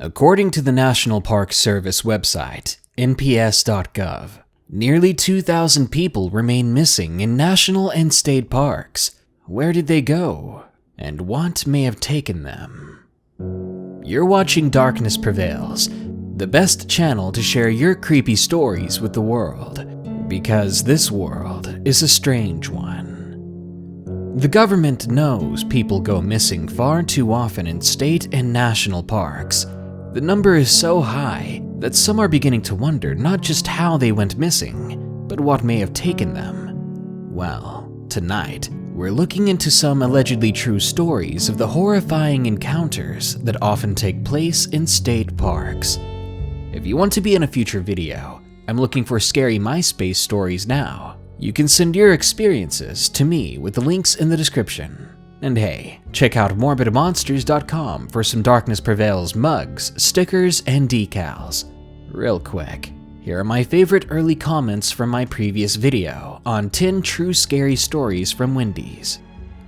According to the National Park Service website, nps.gov, nearly 2,000 people remain missing in national and state parks. Where did they go? And what may have taken them? You're watching Darkness Prevails, the best channel to share your creepy stories with the world, because this world is a strange one. The government knows people go missing far too often in state and national parks. The number is so high that some are beginning to wonder not just how they went missing, but what may have taken them. Well, tonight, we're looking into some allegedly true stories of the horrifying encounters that often take place in state parks. If you want to be in a future video, I'm looking for scary MySpace stories now. You can send your experiences to me with the links in the description. And hey, check out morbidmonsters.com for some Darkness Prevails mugs, stickers, and decals. Real quick, here are my favorite early comments from my previous video on 10 true scary stories from Wendy's.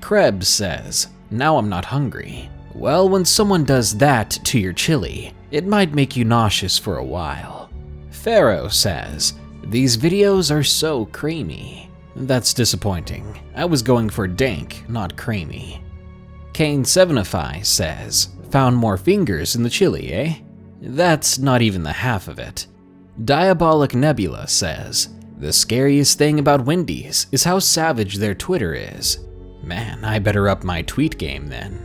Krebs says, "Now I'm not hungry." Well, when someone does that to your chili, it might make you nauseous for a while. Pharaoh says, "These videos are so creamy." That's disappointing. I was going for dank, not creamy. Kane7ify says, "Found more fingers in the chili, eh?" That's not even the half of it. Diabolic Nebula says, "The scariest thing about Wendy's is how savage their Twitter is." Man, I better up my tweet game then.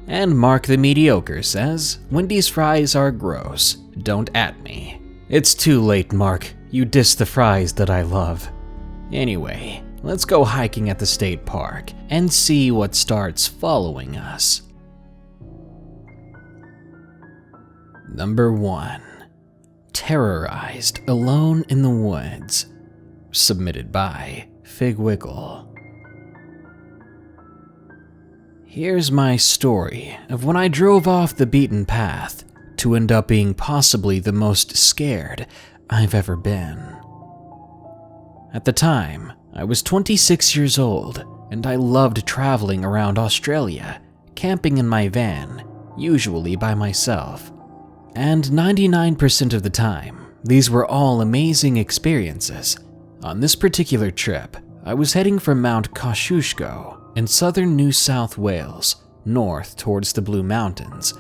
And Mark the Mediocre says, "Wendy's fries are gross. Don't at me." It's too late, Mark. You diss the fries that I love. Anyway, let's go hiking at the state park and see what starts following us. Number 1. Terrorized Alone in the Woods. Submitted by Figwiggle. Here's my story of when I drove off the beaten path to end up being possibly the most scared I've ever been. At the time, I was 26 years old, and I loved traveling around Australia, camping in my van, usually by myself. And 99% of the time, these were all amazing experiences. On this particular trip, I was heading from Mount Kosciuszko in southern New South Wales, north towards the Blue Mountains,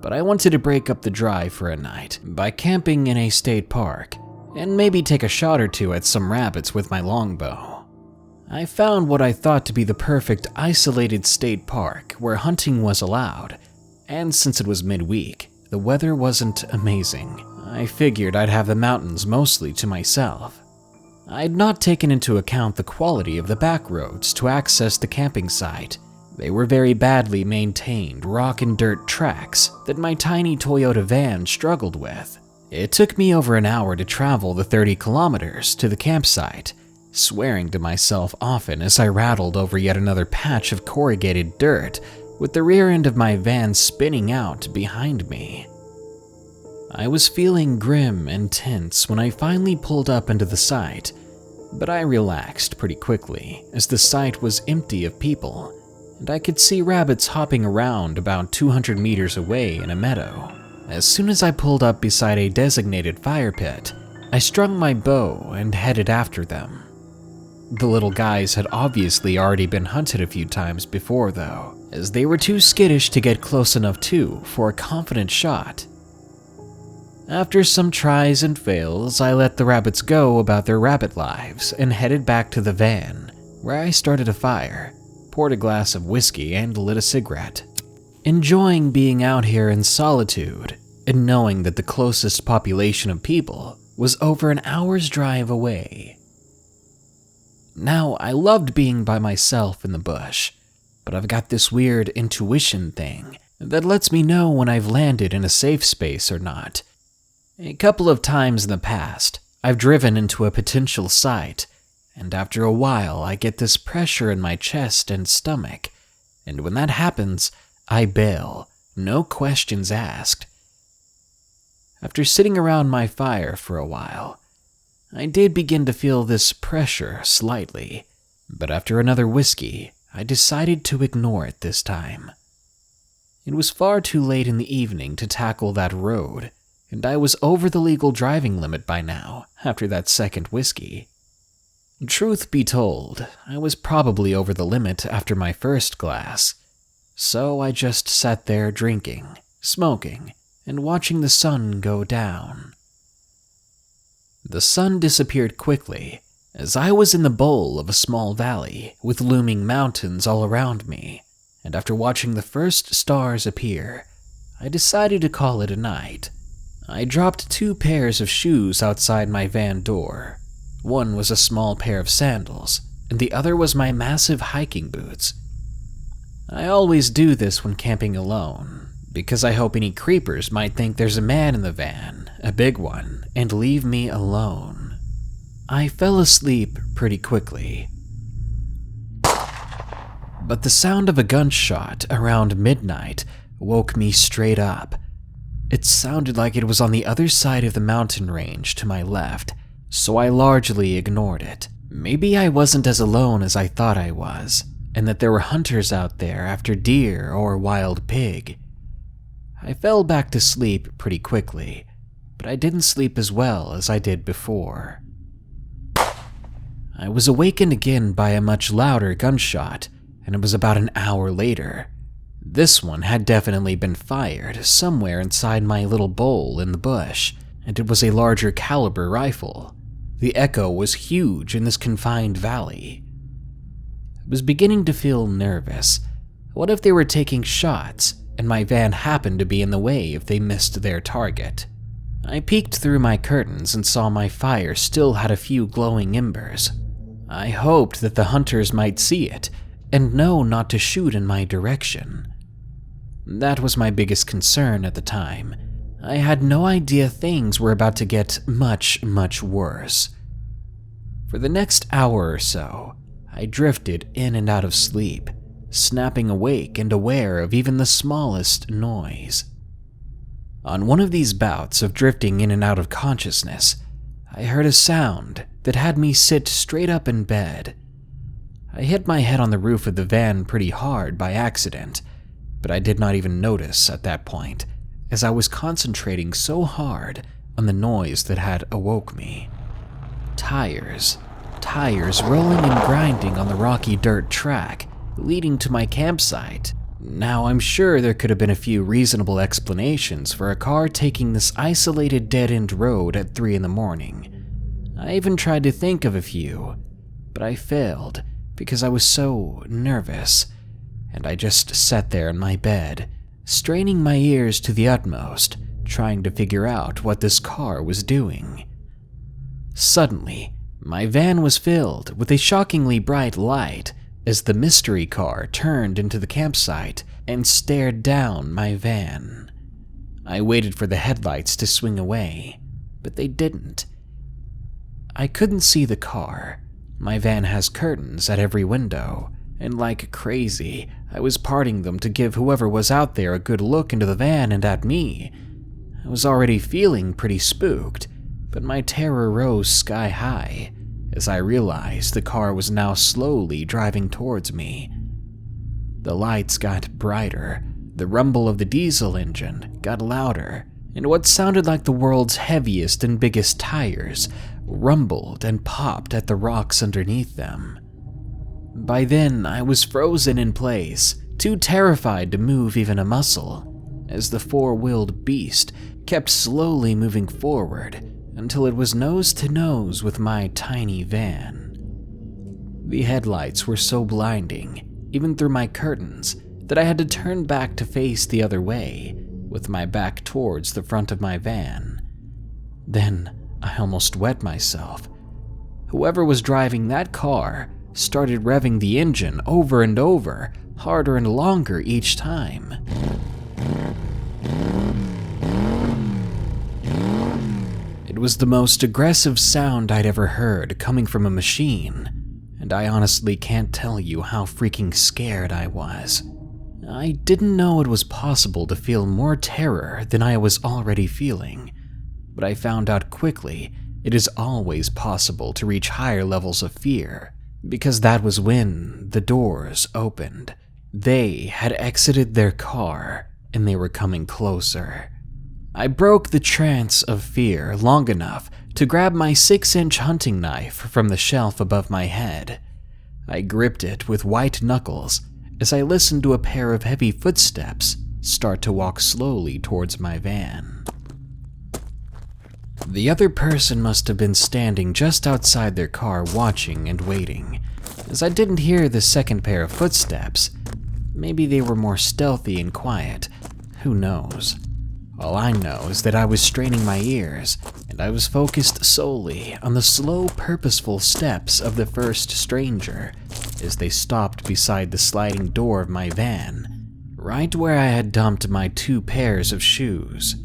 but I wanted to break up the drive for a night by camping in a state park, and maybe take a shot or two at some rabbits with my longbow. I found what I thought to be the perfect isolated state park where hunting was allowed, and since it was midweek, the weather wasn't amazing. I figured I'd have the mountains mostly to myself. I'd not taken into account the quality of the back roads to access the camping site. They were very badly maintained rock and dirt tracks that my tiny Toyota van struggled with. It took me over an hour to travel the 30 kilometers to the campsite, swearing to myself often as I rattled over yet another patch of corrugated dirt with the rear end of my van spinning out behind me. I was feeling grim and tense when I finally pulled up into the site, but I relaxed pretty quickly as the site was empty of people, and I could see rabbits hopping around about 200 meters away in a meadow. As soon as I pulled up beside a designated fire pit, I strung my bow and headed after them. The little guys had obviously already been hunted a few times before though, as they were too skittish to get close enough for a confident shot. After some tries and fails, I let the rabbits go about their rabbit lives and headed back to the van, where I started a fire, poured a glass of whiskey, and lit a cigarette. Enjoying being out here in solitude and knowing that the closest population of people was over an hour's drive away. Now, I loved being by myself in the bush, but I've got this weird intuition thing that lets me know when I've landed in a safe space or not. A couple of times in the past, I've driven into a potential site, and after a while I get this pressure in my chest and stomach, and when that happens, I bail, no questions asked. After sitting around my fire for a while, I did begin to feel this pressure slightly, but after another whiskey, I decided to ignore it this time. It was far too late in the evening to tackle that road, and I was over the legal driving limit by now, after that second whiskey. Truth be told, I was probably over the limit after my first glass, so I just sat there drinking, smoking, and watching the sun go down. The sun disappeared quickly, as I was in the bowl of a small valley with looming mountains all around me, and after watching the first stars appear, I decided to call it a night. I dropped 2 pairs of shoes outside my van door. One was a small pair of sandals, and the other was my massive hiking boots. I always do this when camping alone, because I hope any creepers might think there's a man in the van, a big one, and leave me alone. I fell asleep pretty quickly. But the sound of a gunshot around midnight woke me straight up. It sounded like it was on the other side of the mountain range to my left, so I largely ignored it. Maybe I wasn't as alone as I thought I was, and that there were hunters out there after deer or wild pig. I fell back to sleep pretty quickly, but I didn't sleep as well as I did before. I was awakened again by a much louder gunshot, and it was about an hour later. This one had definitely been fired somewhere inside my little bowl in the bush, and it was a larger caliber rifle. The echo was huge in this confined valley. I was beginning to feel nervous. What if they were taking shots, and my van happened to be in the way if they missed their target? I peeked through my curtains and saw my fire still had a few glowing embers. I hoped that the hunters might see it and know not to shoot in my direction. That was my biggest concern at the time. I had no idea things were about to get much, much worse. For the next hour or so, I drifted in and out of sleep, snapping awake and aware of even the smallest noise. On one of these bouts of drifting in and out of consciousness, I heard a sound that had me sit straight up in bed. I hit my head on the roof of the van pretty hard by accident, but I did not even notice at that point, as I was concentrating so hard on the noise that had awoke me. Tires rolling and grinding on the rocky dirt track leading to my campsite. Now, I'm sure there could have been a few reasonable explanations for a car taking this isolated dead-end road at 3 in the morning. I even tried to think of a few, but I failed because I was so nervous, and I just sat there in my bed, straining my ears to the utmost, trying to figure out what this car was doing. Suddenly, my van was filled with a shockingly bright light as the mystery car turned into the campsite and stared down my van. I waited for the headlights to swing away, but they didn't. I couldn't see the car. My van has curtains at every window, and like crazy, I was parting them to give whoever was out there a good look into the van and at me. I was already feeling pretty spooked, but my terror rose sky high as I realized the car was now slowly driving towards me. The lights got brighter, the rumble of the diesel engine got louder, and what sounded like the world's heaviest and biggest tires rumbled and popped at the rocks underneath them. By then, I was frozen in place, too terrified to move even a muscle, as the four-wheeled beast kept slowly moving forward until it was nose to nose with my tiny van. The headlights were so blinding, even through my curtains, that I had to turn back to face the other way, with my back towards the front of my van. Then I almost wet myself. Whoever was driving that car started revving the engine over and over, harder and longer each time. It was the most aggressive sound I'd ever heard coming from a machine, and I honestly can't tell you how freaking scared I was. I didn't know it was possible to feel more terror than I was already feeling, but I found out quickly it is always possible to reach higher levels of fear, because that was when the doors opened. They had exited their car, and they were coming closer. I broke the trance of fear long enough to grab my 6-inch hunting knife from the shelf above my head. I gripped it with white knuckles as I listened to a pair of heavy footsteps start to walk slowly towards my van. The other person must have been standing just outside their car watching and waiting, as I didn't hear the second pair of footsteps. Maybe they were more stealthy and quiet, who knows. All I know is that I was straining my ears, and I was focused solely on the slow, purposeful steps of the first stranger as they stopped beside the sliding door of my van, right where I had dumped my 2 pairs of shoes.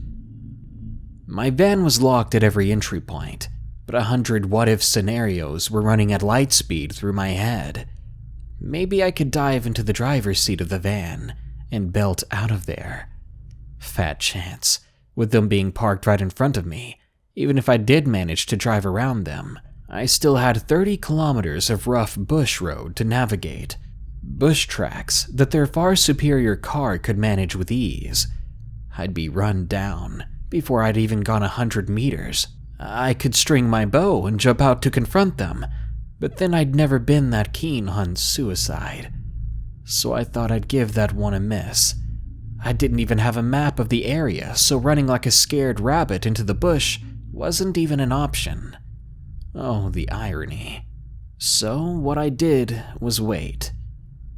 My van was locked at every entry point, but 100 what-if scenarios were running at light speed through my head. Maybe I could dive into the driver's seat of the van and belt out of there. Fat chance, with them being parked right in front of me. Even if I did manage to drive around them, I still had 30 kilometers of rough bush road to navigate. Bush tracks that their far superior car could manage with ease. I'd be run down before I'd even gone 100 meters. I could string my bow and jump out to confront them, but then I'd never been that keen on suicide. So I thought I'd give that one a miss. I didn't even have a map of the area, so running like a scared rabbit into the bush wasn't even an option. Oh, the irony. So what I did was wait,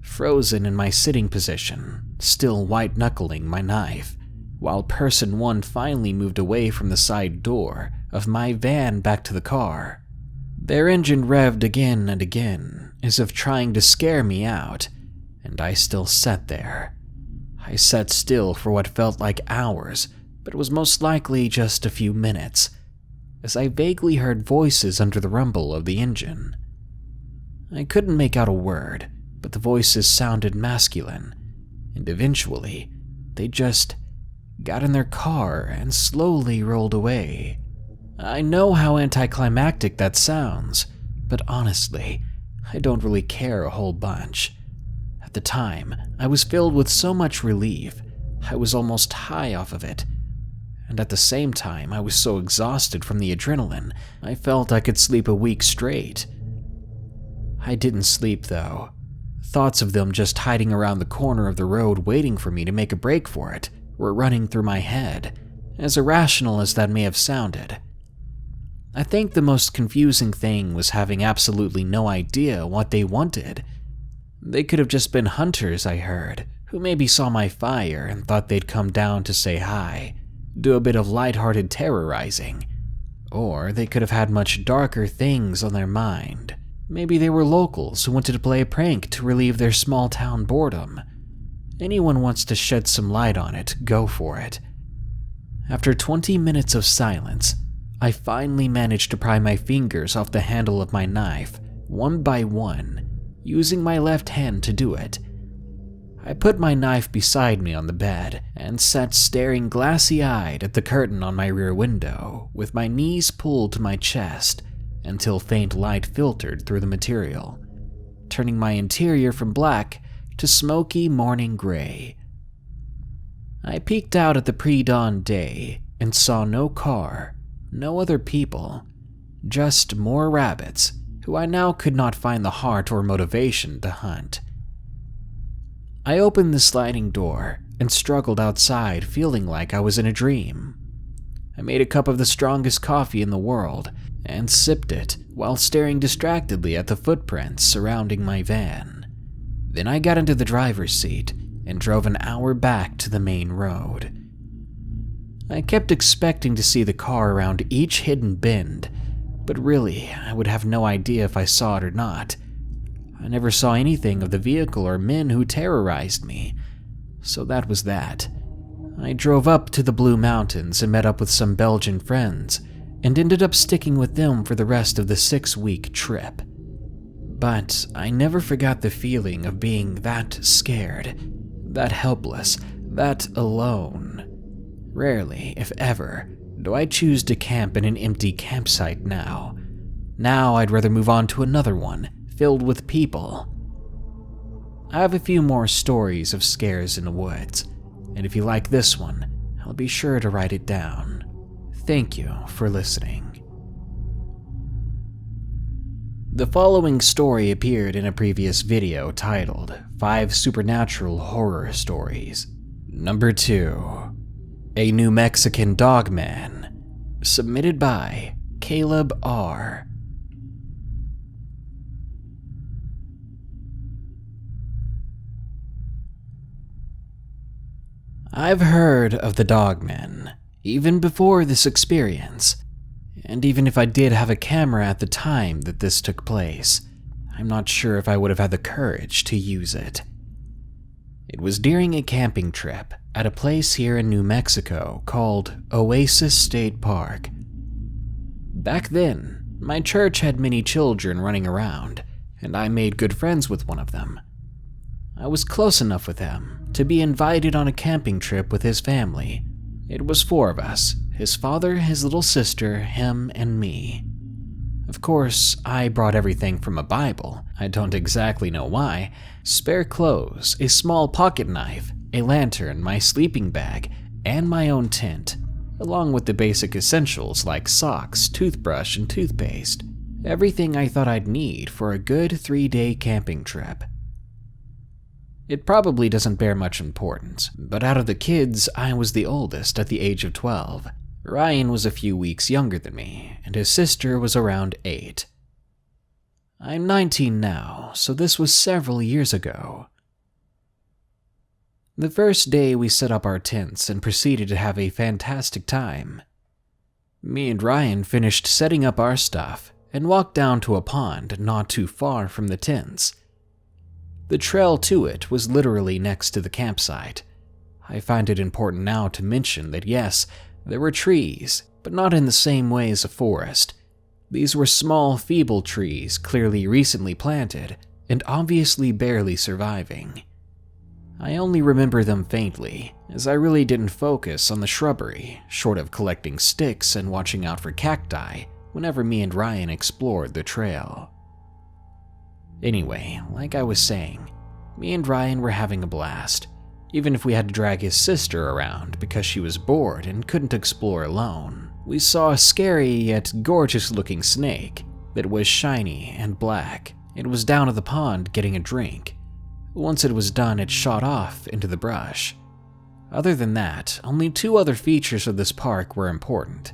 frozen in my sitting position, still white-knuckling my knife, while person 1 finally moved away from the side door of my van back to the car. Their engine revved again and again, as if trying to scare me out, and I still sat there. I sat still for what felt like hours, but was most likely just a few minutes, as I vaguely heard voices under the rumble of the engine. I couldn't make out a word, but the voices sounded masculine, and eventually, they just got in their car and slowly rolled away. I know how anticlimactic that sounds, but honestly, I don't really care a whole bunch. At the time, I was filled with so much relief, I was almost high off of it. And at the same time, I was so exhausted from the adrenaline, I felt I could sleep a week straight. I didn't sleep, though. Thoughts of them just hiding around the corner of the road waiting for me to make a break for it were running through my head, as irrational as that may have sounded. I think the most confusing thing was having absolutely no idea what they wanted. They could have just been hunters, I heard, who maybe saw my fire and thought they'd come down to say hi, do a bit of lighthearted terrorizing. Or they could have had much darker things on their mind. Maybe they were locals who wanted to play a prank to relieve their small-town boredom. Anyone wants to shed some light on it, go for it. After 20 minutes of silence, I finally managed to pry my fingers off the handle of my knife, one by one, using my left hand to do it. I put my knife beside me on the bed and sat staring glassy-eyed at the curtain on my rear window, with my knees pulled to my chest until faint light filtered through the material, turning my interior from black to smoky morning gray. I peeked out at the pre-dawn day and saw no car, no other people, just more rabbits who I now could not find the heart or motivation to hunt. I opened the sliding door and struggled outside, feeling like I was in a dream. I made a cup of the strongest coffee in the world and sipped it while staring distractedly at the footprints surrounding my van. Then I got into the driver's seat and drove an hour back to the main road. I kept expecting to see the car around each hidden bend, but really, I would have no idea if I saw it or not. I never saw anything of the vehicle or men who terrorized me, so that was that. I drove up to the Blue Mountains and met up with some Belgian friends, and ended up sticking with them for the rest of the 6-week trip. But I never forgot the feeling of being that scared, that helpless, that alone. Rarely, if ever, do I choose to camp in an empty campsite now. Now I'd rather move on to another one, filled with people. I have a few more stories of scares in the woods, and if you like this one, I'll be sure to write it down. Thank you for listening. The following story appeared in a previous video titled 5 Supernatural Horror Stories. Number 2. A New Mexican Dogman. Submitted by Caleb R. I've heard of the Dogman, even before this experience. And even if I did have a camera at the time that this took place, I'm not sure if I would have had the courage to use it. It was during a camping trip at a place here in New Mexico called Oasis State Park. Back then, my church had many children running around, and I made good friends with one of them. I was close enough with him to be invited on a camping trip with his family. It was 4 of us: his father, his little sister, him, and me. Of course, I brought everything from a Bible. I don't exactly know why. Spare clothes, a small pocket knife, a lantern, my sleeping bag, and my own tent, along with the basic essentials like socks, toothbrush, and toothpaste. Everything I thought I'd need for a good 3-day camping trip. It probably doesn't bear much importance, but out of the kids, I was the oldest at the age of 12. Ryan was a few weeks younger than me, and his sister was around 8. I'm 19 now, so this was several years ago. The first day we set up our tents and proceeded to have a fantastic time. Me and Ryan finished setting up our stuff and walked down to a pond not too far from the tents. The trail to it was literally next to the campsite. I find it important now to mention that yes, there were trees, but not in the same way as a forest. These were small, feeble trees, clearly recently planted, and obviously barely surviving. I only remember them faintly, as I really didn't focus on the shrubbery, short of collecting sticks and watching out for cacti whenever me and Ryan explored the trail. Anyway, like I was saying, me and Ryan were having a blast, even if we had to drag his sister around because she was bored and couldn't explore alone. We saw a scary yet gorgeous-looking snake that was shiny and black. It was down at the pond getting a drink. Once it was done, it shot off into the brush. Other than that, only 2 other features of this park were important.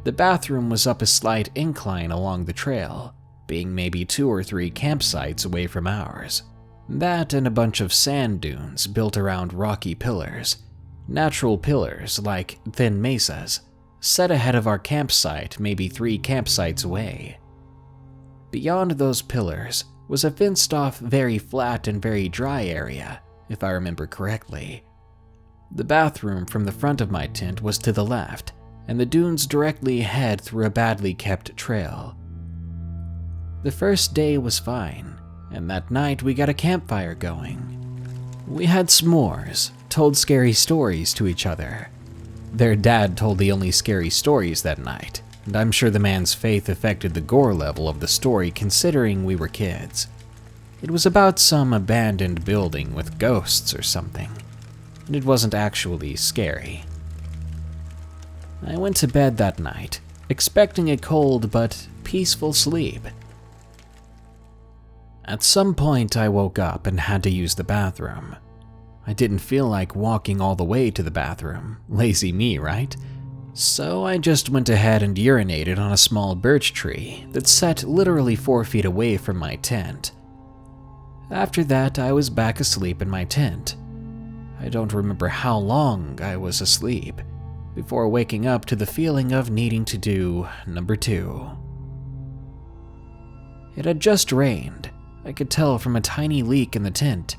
The bathroom was up a slight incline along the trail, being maybe 2 or 3 campsites away from ours. That and a bunch of sand dunes built around rocky pillars. Natural pillars, like thin mesas, set ahead of our campsite maybe 3 campsites away. Beyond those pillars was a fenced-off, very flat and very dry area, if I remember correctly. The bathroom from the front of my tent was to the left, and the dunes directly ahead through a badly kept trail. The first day was fine, and that night we got a campfire going. We had s'mores, told scary stories to each other. Their dad told the only scary stories that night, and I'm sure the man's faith affected the gore level of the story considering we were kids. It was about some abandoned building with ghosts or something, and it wasn't actually scary. I went to bed that night, expecting a cold but peaceful sleep. At some point, I woke up and had to use the bathroom. I didn't feel like walking all the way to the bathroom. Lazy me, right? So I just went ahead and urinated on a small birch tree that sat literally 4 feet away from my tent. After that, I was back asleep in my tent. I don't remember how long I was asleep before waking up to the feeling of needing to do number 2. It had just rained. I could tell from a tiny leak in the tent,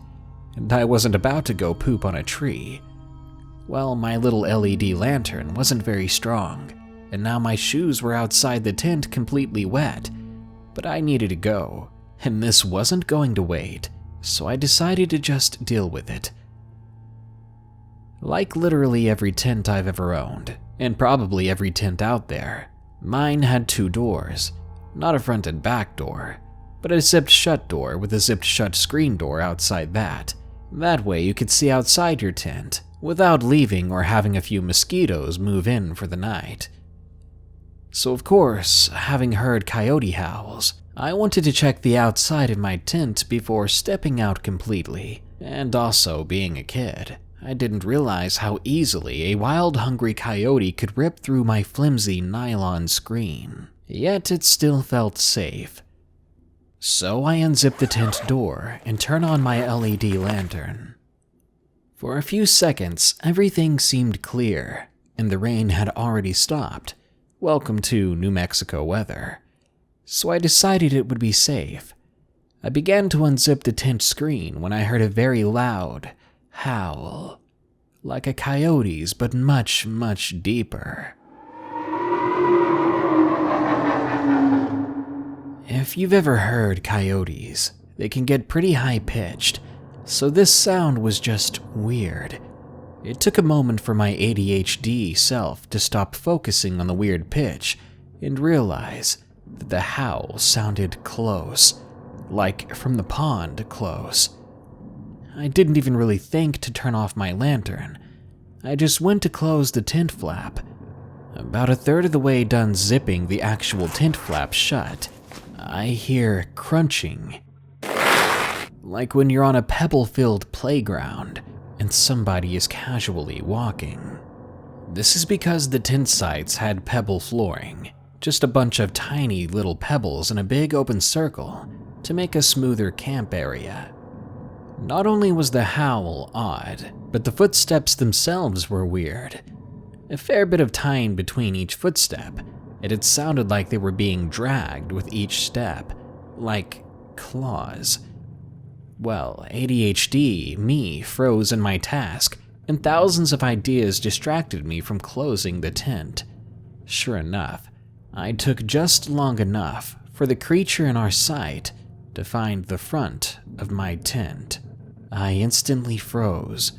and I wasn't about to go poop on a tree. Well, my little LED lantern wasn't very strong, and now my shoes were outside the tent completely wet, but I needed to go, and this wasn't going to wait, so I decided to just deal with it. Like literally every tent I've ever owned, and probably every tent out there, mine had 2 doors, not a front and back door, but a zipped shut door with a zipped shut screen door outside that. That way you could see outside your tent without leaving or having a few mosquitoes move in for the night. So of course, having heard coyote howls, I wanted to check the outside of my tent before stepping out completely, and also being a kid, I didn't realize how easily a wild hungry coyote could rip through my flimsy nylon screen, yet it still felt safe. So I unzip the tent door and turn on my LED lantern. For a few seconds, everything seemed clear, and the rain had already stopped. Welcome to New Mexico weather. So I decided it would be safe. I began to unzip the tent screen when I heard a very loud howl, like a coyote's but much, much deeper. If you've ever heard coyotes, they can get pretty high-pitched, so this sound was just weird. It took a moment for my ADHD self to stop focusing on the weird pitch and realize that the howl sounded close, like from the pond close. I didn't even really think to turn off my lantern. I just went to close the tent flap. About a third of the way done zipping the actual tent flap shut, I hear crunching, like when you're on a pebble-filled playground and somebody is casually walking. This is because the tent sites had pebble flooring, just a bunch of tiny little pebbles in a big open circle to make a smoother camp area. Not only was the howl odd, but the footsteps themselves were weird. A fair bit of time between each footstep, and it sounded like they were being dragged with each step, like claws. Well, ADHD, me, froze in my task, and thousands of ideas distracted me from closing the tent. Sure enough, I took just long enough for the creature in our sight to find the front of my tent. I instantly froze.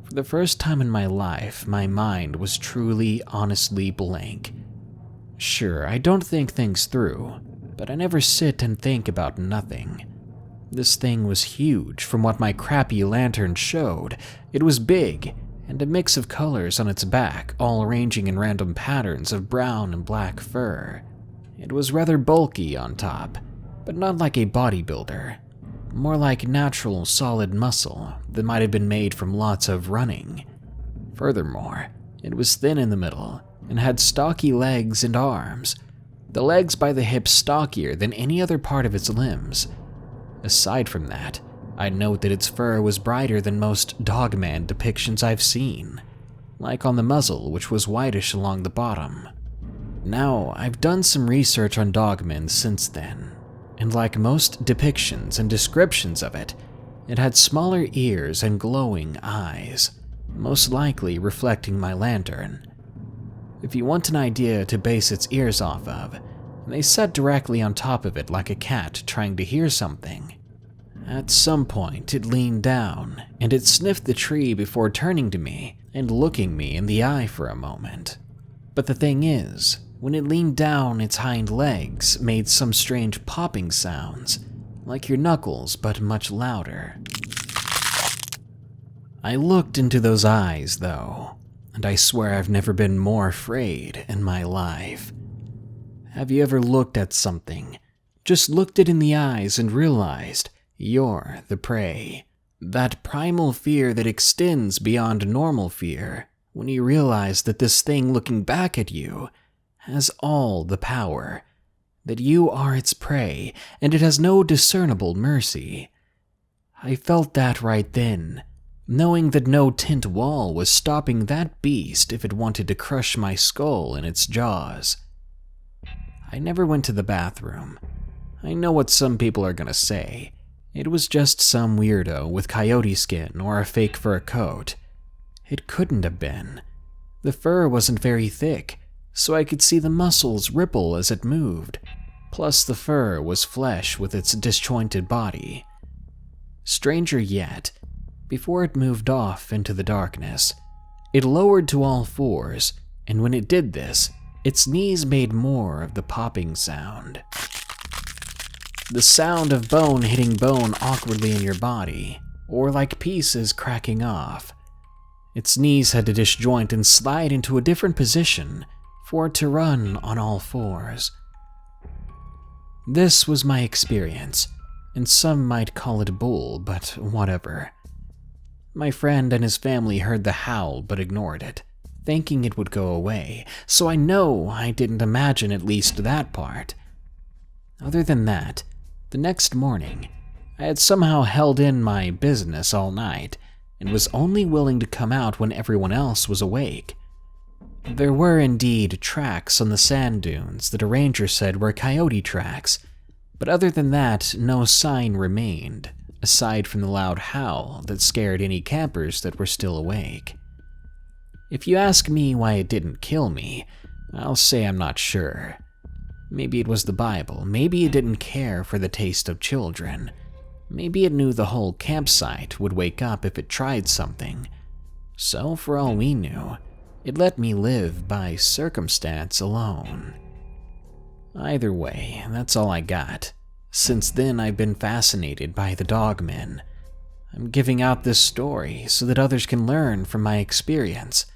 For the first time in my life, my mind was truly, honestly blank. Sure, I don't think things through, but I never sit and think about nothing. This thing was huge from what my crappy lantern showed. It was big, and a mix of colors on its back, all ranging in random patterns of brown and black fur. It was rather bulky on top, but not like a bodybuilder. More like natural, solid muscle that might have been made from lots of running. Furthermore, it was thin in the middle and had stocky legs and arms, the legs by the hips stockier than any other part of its limbs. Aside from that, I'd note that its fur was brighter than most dogman depictions I've seen, like on the muzzle, which was whitish along the bottom. Now, I've done some research on dogmen since then, and like most depictions and descriptions of it, it had smaller ears and glowing eyes, most likely reflecting my lantern. If you want an idea to base its ears off of, they sat directly on top of it like a cat trying to hear something. At some point, it leaned down, and it sniffed the tree before turning to me and looking me in the eye for a moment. But the thing is, when it leaned down, its hind legs made some strange popping sounds, like your knuckles but much louder. I looked into those eyes, though, and I swear I've never been more afraid in my life. Have you ever looked at something, just looked it in the eyes and realized you're the prey? That primal fear that extends beyond normal fear when you realize that this thing looking back at you has all the power, that you are its prey and it has no discernible mercy. I felt that right then, knowing that no tent wall was stopping that beast if it wanted to crush my skull in its jaws. I never went to the bathroom. I know what some people are gonna say. It was just some weirdo with coyote skin or a fake fur coat. It couldn't have been. The fur wasn't very thick, so I could see the muscles ripple as it moved. Plus the fur was flesh with its disjointed body. Stranger yet, before it moved off into the darkness, it lowered to all fours, and when it did this, its knees made more of the popping sound. The sound of bone hitting bone awkwardly in your body, or like pieces cracking off. Its knees had to disjoint and slide into a different position for it to run on all fours. This was my experience, and some might call it bull, but whatever. My friend and his family heard the howl but ignored it, thinking it would go away, so I know I didn't imagine at least that part. Other than that, the next morning, I had somehow held in my business all night and was only willing to come out when everyone else was awake. There were indeed tracks on the sand dunes that a ranger said were coyote tracks, but other than that, no sign remained, aside from the loud howl that scared any campers that were still awake. If you ask me why it didn't kill me, I'll say I'm not sure. Maybe it was the Bible, maybe it didn't care for the taste of children. Maybe it knew the whole campsite would wake up if it tried something. So, for all we knew, it let me live by circumstance alone. Either way, that's all I got. Since then, I've been fascinated by the dogmen. I'm giving out this story so that others can learn from my experience.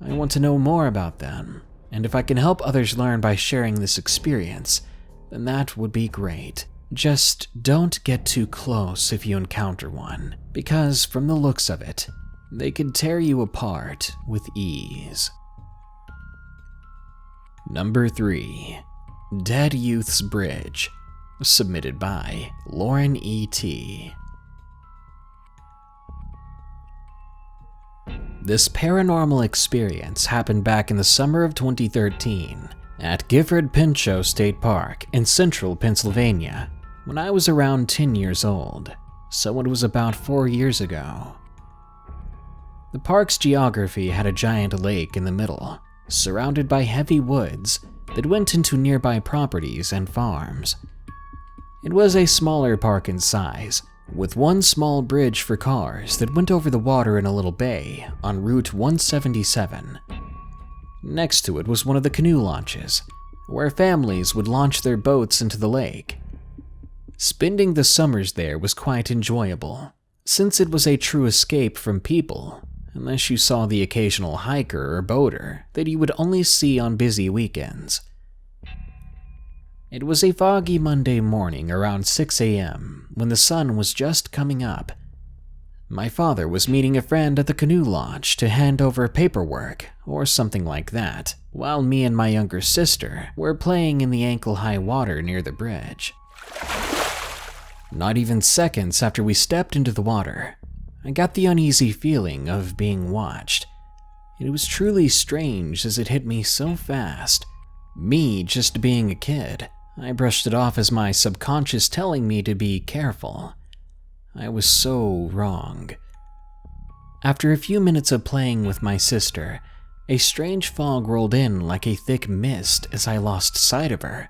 I want to know more about them, and if I can help others learn by sharing this experience, then that would be great. Just don't get too close if you encounter one, because from the looks of it, they could tear you apart with ease. Number 3. Dead Youth's Bridge, submitted by Lauren E.T. This paranormal experience happened back in the summer of 2013 at Gifford Pinchot State Park in central Pennsylvania when I was around 10 years old, so it was about 4 years ago. The park's geography had a giant lake in the middle, surrounded by heavy woods that went into nearby properties and farms. It was a smaller park in size, with one small bridge for cars that went over the water in a little bay on Route 177. Next to it was one of the canoe launches, where families would launch their boats into the lake. Spending the summers there was quite enjoyable, since it was a true escape from people, unless you saw the occasional hiker or boater that you would only see on busy weekends. It was a foggy Monday morning around 6 a.m. when the sun was just coming up. My father was meeting a friend at the canoe launch to hand over paperwork or something like that, while me and my younger sister were playing in the ankle-high water near the bridge. Not even seconds after we stepped into the water, I got the uneasy feeling of being watched. It was truly strange as it hit me so fast. Me just being a kid, I brushed it off as my subconscious telling me to be careful. I was so wrong. After a few minutes of playing with my sister, a strange fog rolled in like a thick mist as I lost sight of her.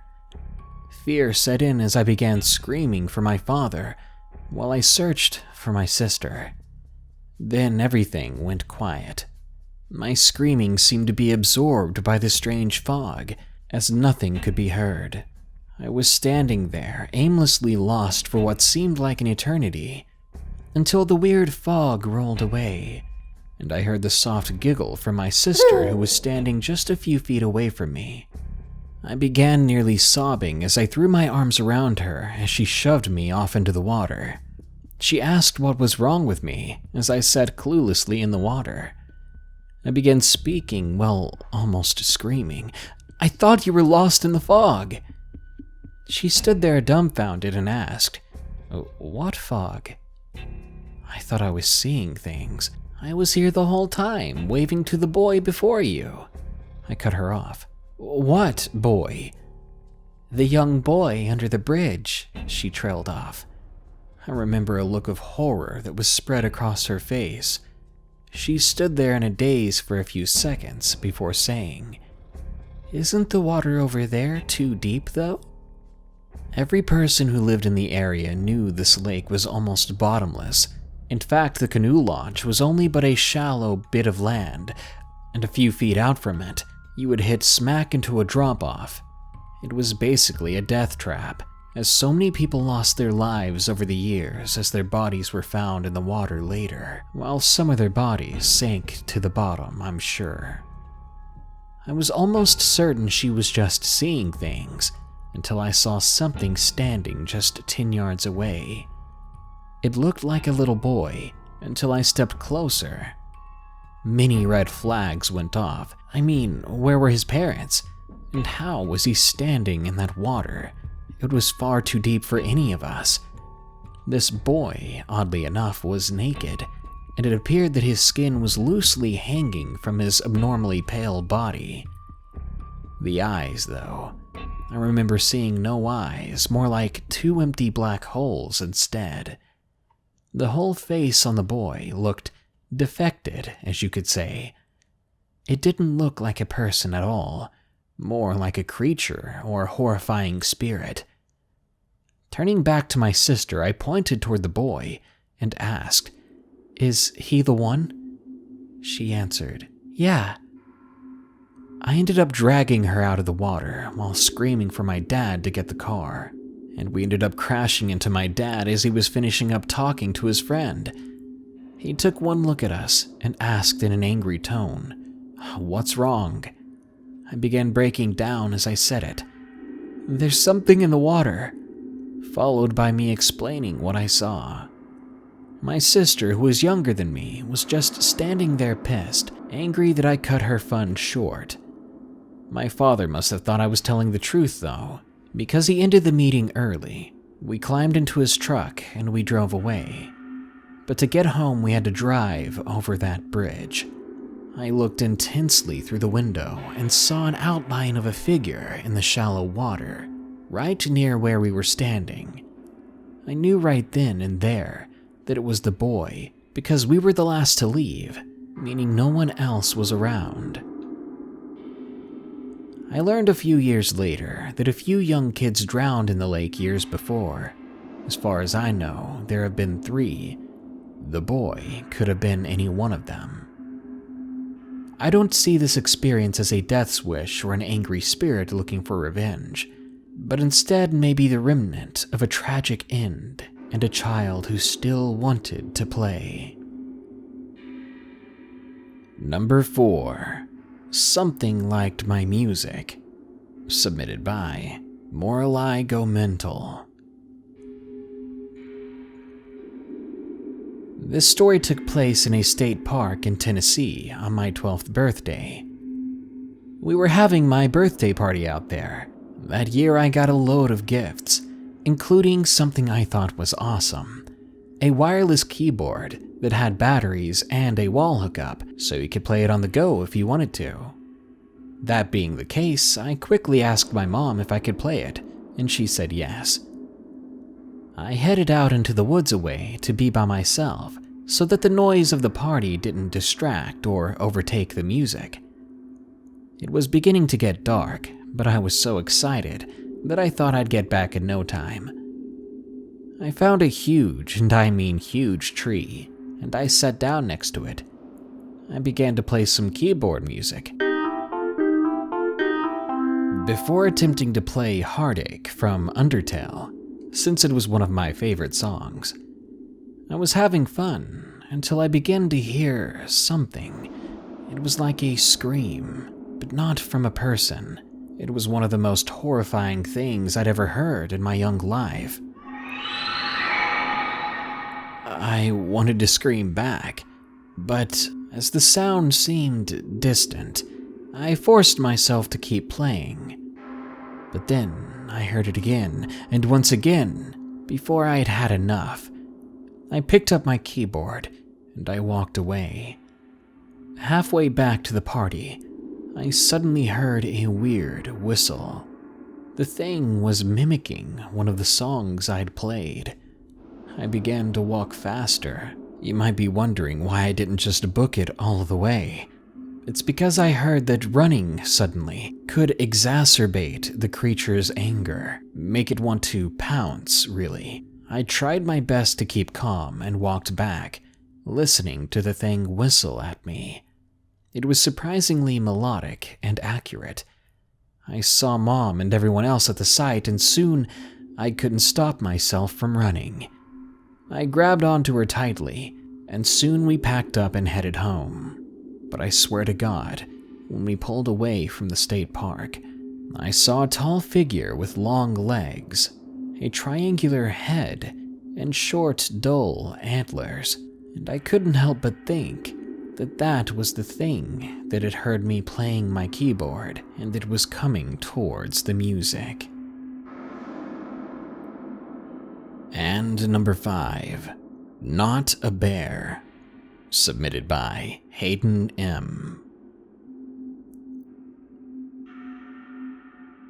Fear set in as I began screaming for my father, while I searched for my sister. Then everything went quiet. My screaming seemed to be absorbed by the strange fog, as nothing could be heard. I was standing there, aimlessly lost for what seemed like an eternity, until the weird fog rolled away, and I heard the soft giggle from my sister who was standing just a few feet away from me. I began nearly sobbing as I threw my arms around her as she shoved me off into the water. She asked what was wrong with me as I sat cluelessly in the water. I began speaking, well, almost screaming. "I thought you were lost in the fog." She stood there dumbfounded and asked, "What fog?" I thought I was seeing things. I was here the whole time, waving to the boy before you. I cut her off. "What boy?" "The young boy under the bridge," she trailed off. I remember a look of horror that was spread across her face. She stood there in a daze for a few seconds before saying, "Isn't the water over there too deep, though?" Every person who lived in the area knew this lake was almost bottomless. In fact, the canoe launch was only but a shallow bit of land, and a few feet out from it, you would hit smack into a drop-off. It was basically a death trap, as so many people lost their lives over the years as their bodies were found in the water later, while some of their bodies sank to the bottom, I'm sure. I was almost certain she was just seeing things until I saw something standing just 10 yards away. It looked like a little boy until I stepped closer. Many red flags went off. I mean, where were his parents? And how was he standing in that water? It was far too deep for any of us. This boy, oddly enough, was naked, and it appeared that his skin was loosely hanging from his abnormally pale body. The eyes, though, I remember seeing no eyes, more like two empty black holes instead. The whole face on the boy looked defected, as you could say. It didn't look like a person at all, more like a creature or horrifying spirit. Turning back to my sister, I pointed toward the boy and asked, "Is he the one?" She answered, "Yeah." I ended up dragging her out of the water while screaming for my dad to get the car, and we ended up crashing into my dad as he was finishing up talking to his friend. He took one look at us and asked in an angry tone, "What's wrong?" I began breaking down as I said it. "There's something in the water," followed by me explaining what I saw. My sister, who was younger than me, was just standing there pissed, angry that I cut her fun short. My father must have thought I was telling the truth, though, because he ended the meeting early. We climbed into his truck and we drove away. But to get home, we had to drive over that bridge. I looked intensely through the window and saw an outline of a figure in the shallow water, right near where we were standing. I knew right then and there that it was the boy because we were the last to leave, meaning no one else was around. I learned a few years later that a few young kids drowned in the lake years before. As far as I know, there have been 3. The boy could have been any one of them. I don't see this experience as a death's wish or an angry spirit looking for revenge, but instead maybe the remnant of a tragic end and a child who still wanted to play. Number 4. Something Liked My Music. Submitted by Morali Go Mental. This story took place in a state park in Tennessee on my 12th birthday. We were having my birthday party out there. That year I got a load of gifts, including something I thought was awesome. A wireless keyboard that had batteries and a wall hookup so you could play it on the go if you wanted to. That being the case, I quickly asked my mom if I could play it, and she said yes. I headed out into the woods away to be by myself so that the noise of the party didn't distract or overtake the music. It was beginning to get dark, but I was so excited that I thought I'd get back in no time. I found a huge, and I mean huge, tree, and I sat down next to it. I began to play some keyboard music. Before attempting to play Heartache from Undertale, since it was one of my favorite songs, I was having fun until I began to hear something. It was like a scream, but not from a person. It was one of the most horrifying things I'd ever heard in my young life. I wanted to scream back, but as the sound seemed distant, I forced myself to keep playing. But then I heard it again, and once again, before I had had enough. I picked up my keyboard, and I walked away. Halfway back to the party, I suddenly heard a weird whistle. The thing was mimicking one of the songs I'd played. I began to walk faster. You might be wondering why I didn't just book it all the way. It's because I heard that running suddenly could exacerbate the creature's anger, make it want to pounce, really. I tried my best to keep calm and walked back, listening to the thing whistle at me. It was surprisingly melodic and accurate. I saw Mom and everyone else at the site, and soon I couldn't stop myself from running. I grabbed onto her tightly, and soon we packed up and headed home. But I swear to God, when we pulled away from the state park, I saw a tall figure with long legs, a triangular head, and short, dull antlers, and I couldn't help but think that that was the thing that had heard me playing my keyboard and that was coming towards the music. And number 5, Not a Bear, submitted by Hayden M.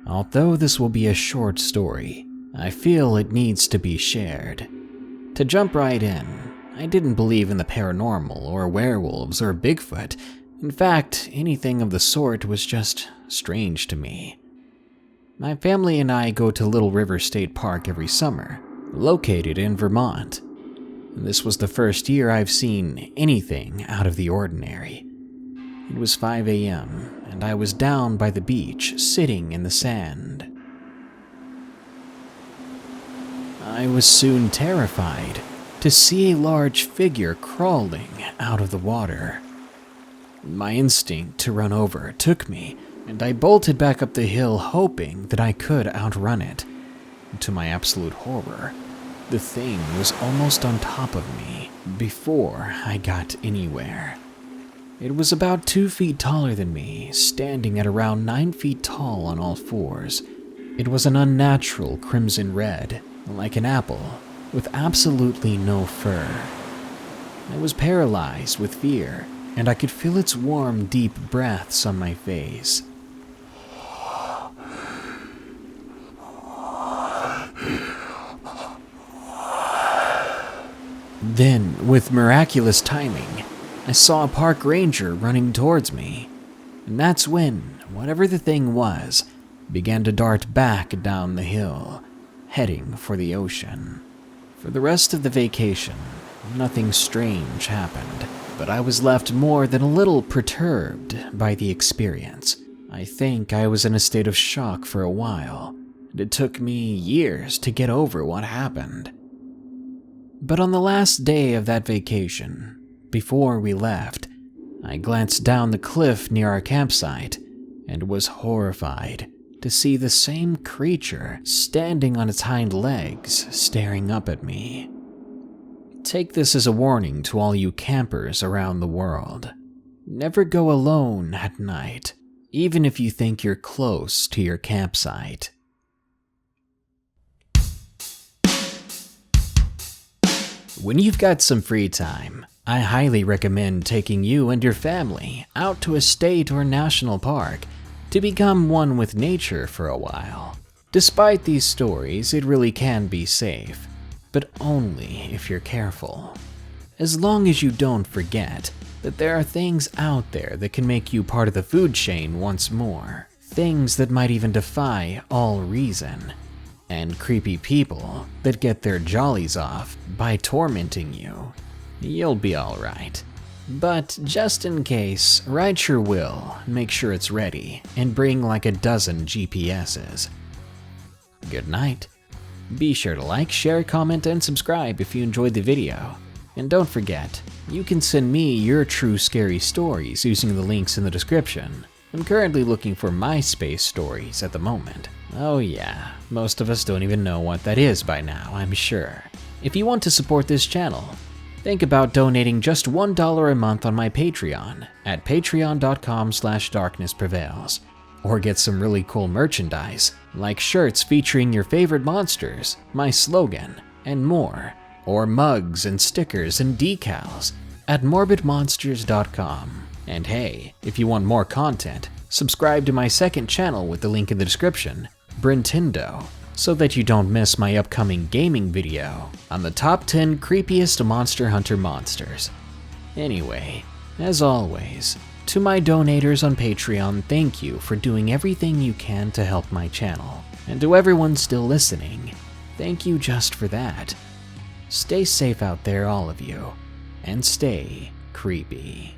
Although this will be a short story, I feel it needs to be shared. To jump right in, I didn't believe in the paranormal or werewolves or Bigfoot. In fact, anything of the sort was just strange to me. My family and I go to Little River State Park every summer, located in Vermont. This was the first year I've seen anything out of the ordinary. It was 5 a.m., and I was down by the beach, sitting in the sand. I was soon terrified to see a large figure crawling out of the water. My instinct to run over took me, and I bolted back up the hill hoping that I could outrun it. To my absolute horror, the thing was almost on top of me before I got anywhere. It was about 2 feet taller than me, standing at around 9 feet tall on all fours. It was an unnatural crimson red, like an apple, with absolutely no fur. I was paralyzed with fear, and I could feel its warm, deep breaths on my face. Then, with miraculous timing, I saw a park ranger running towards me, and that's when whatever the thing was began to dart back down the hill, heading for the ocean. For the rest of the vacation, nothing strange happened, but I was left more than a little perturbed by the experience. I think I was in a state of shock for a while, and it took me years to get over what happened. But on the last day of that vacation, before we left, I glanced down the cliff near our campsite and was horrified to see the same creature standing on its hind legs, staring up at me. Take this as a warning to all you campers around the world. Never go alone at night, even if you think you're close to your campsite. When you've got some free time, I highly recommend taking you and your family out to a state or national park to become one with nature for a while. Despite these stories, it really can be safe, but only if you're careful. As long as you don't forget that there are things out there that can make you part of the food chain once more, things that might even defy all reason, and creepy people that get their jollies off by tormenting you, you'll be alright. But just in case, write your will, make sure it's ready, and bring like a dozen GPSs. Good night. Be sure to like, share, comment, and subscribe if you enjoyed the video. And don't forget, you can send me your true scary stories using the links in the description. I'm currently looking for MySpace stories at the moment. Oh yeah, most of us don't even know what that is by now, I'm sure. If you want to support this channel, think about donating just $1 a month on my Patreon at patreon.com/darknessprevails, or get some really cool merchandise, like shirts featuring your favorite monsters, my slogan, and more, or mugs and stickers and decals at morbidmonsters.com. And hey, if you want more content, subscribe to my second channel with the link in the description, Brintendo, so that you don't miss my upcoming gaming video on the top 10 creepiest Monster Hunter monsters. Anyway, as always, to my donators on Patreon, thank you for doing everything you can to help my channel. And to everyone still listening, thank you just for that. Stay safe out there, all of you, and stay creepy.